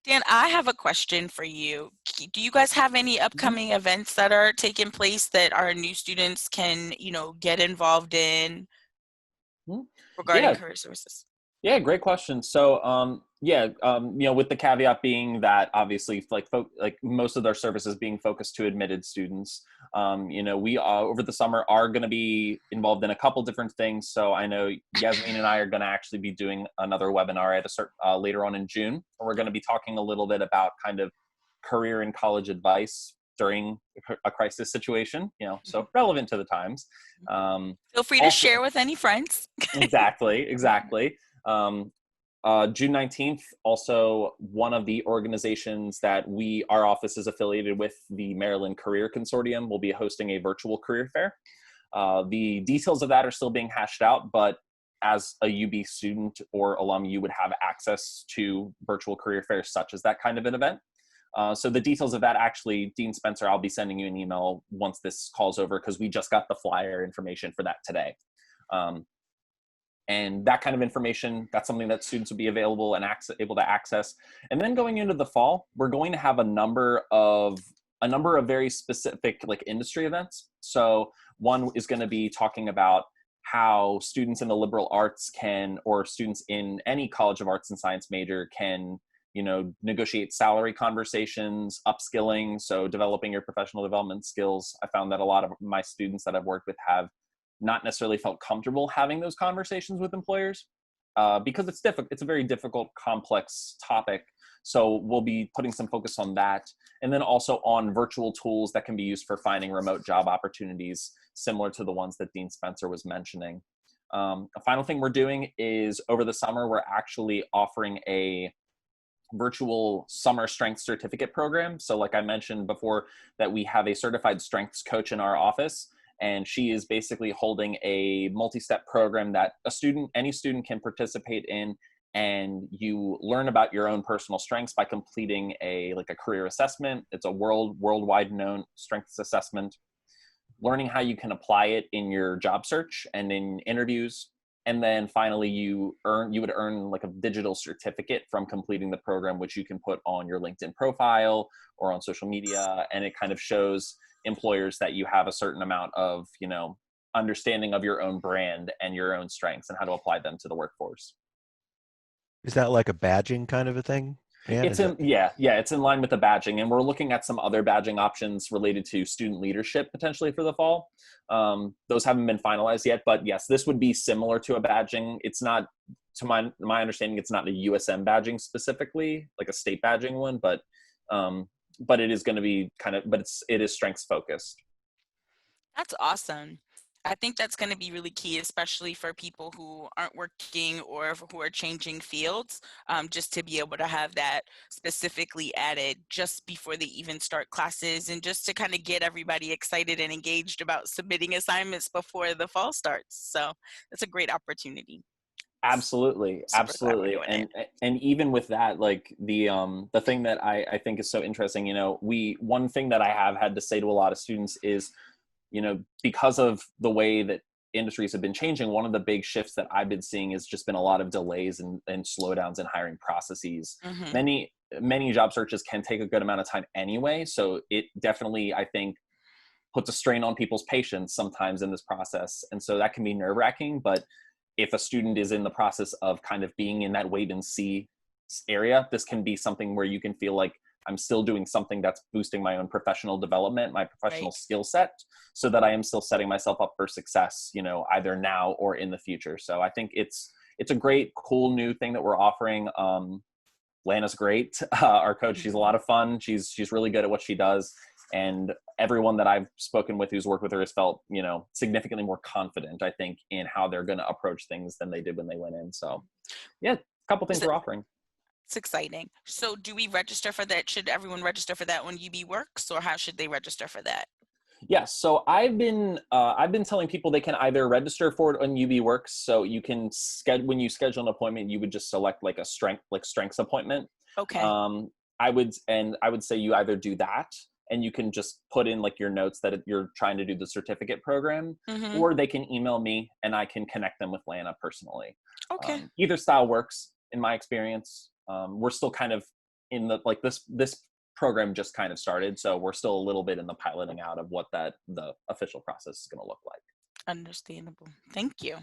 Dan, I have a question for you. Do you guys have any Mhm. upcoming events that are taking place that our new students can, get involved in Mhm. regarding Yeah, career services? yeah, great question. So, with the caveat being that obviously, like most of their services being focused to admitted students, we over the summer are going to be involved in a couple different things. So I know Yasmin and I are going to actually be doing another webinar at a certain later on in June. We're going to be talking a little bit about kind of career and college advice during a crisis situation. Mhm. So relevant to the times. Um, Feel free to Also, share with any friends. exactly. Um, June 19th, also one of the organizations that our office is affiliated with, the Maryland Career Consortium, will be hosting a virtual career fair. The details of that are still being hashed out, but as a UB student or alum, you would have access to virtual career fairs such as that kind of an event. So the details of that, actually, Dean Spencer, I'll be sending you an email once this call's over, because we just got the flyer information for that today. Um, and that kind of information, that's something that students will be available and able to access. And then going into the fall, we're going to have a number of very specific like industry events. So one is going to be talking about how students in the liberal arts or students in any college of arts and science major can negotiate salary conversations, upskilling, so developing your professional development skills. I found that a lot of my students that I've worked with have not necessarily felt comfortable having those conversations with employers, because it's difficult. It's a very difficult, complex topic. So we'll be putting some focus on that. And then also on virtual tools that can be used for finding remote job opportunities, similar to the ones that Dean Spencer was mentioning. A final thing we're doing is, over the summer, we're actually offering a virtual summer strength certificate program. So like I mentioned before, that we have a certified strengths coach in our office, and she is basically holding a multi-step program that any student can participate in, and you learn about your own personal strengths by completing a career assessment. It's a worldwide known strengths assessment, learning how you can apply it in your job search and in interviews. And then finally, you would earn like a digital certificate from completing the program, which you can put on your LinkedIn profile or on social media. And it kind of shows employers that you have a certain amount of, understanding of your own brand and your own strengths and how to apply them to the workforce. Is that like a badging kind of a thing, Dan? It's Is in it? yeah, it's in line with the badging, and we're looking at some other badging options related to student leadership potentially for the fall. Those haven't been finalized yet, but yes, this would be similar to a badging. It's not, to my understanding, it's not a USM badging specifically, like a state badging one, but it is going to be it is strengths focused. That's awesome. I think that's going to be really key, especially for people who aren't working or who are changing fields, just to be able to have that specifically added just before they even start classes, and just to kind of get everybody excited and engaged about submitting assignments before the fall starts. So that's a great opportunity. Absolutely, Super glad we're absolutely. doing it. And even with that, like the thing that I think is so interesting, one thing that I have had to say to a lot of students is, because of the way that industries have been changing, one of the big shifts that I've been seeing has just been a lot of delays and slowdowns in hiring processes. Hmm. Many job searches can take a good amount of time anyway, so it definitely, I think, puts a strain on people's patience sometimes in this process, and so that can be nerve-wracking. But if a student is in the process of kind of being in that wait and see area, this can be something where you can feel like, I'm still doing something that's boosting my own professional development, my professional Right. skill set, so that I am still setting myself up for success, either now or in the future. So I think it's a great, cool new thing that we're offering. Lana's great. Our coach, she's a Mhm. lot of fun. She's really good at what she does. And everyone that I've spoken with who's worked with her has felt, significantly more confident, I think, in how they're going to approach things than they did when they went in. So yeah, a couple things So we're offering. it's exciting. So do we register for that? Should everyone register for that when UB works, or how should they register for that? Yes, so I've been telling people they can either register for it on UB Works, so you can schedule, when you schedule an appointment, you would just select like a strengths appointment. Okay. Um, I would say you either do that, and you can just put in like your notes that you're trying to do the certificate program, Mm-hmm. or they can email me and I can connect them with Lana personally. Okay. Either style works in my experience. We're still kind of in the like this program just kind of started, so we're still a little bit in the piloting out of what the official process is going to look like. Understandable. Thank you.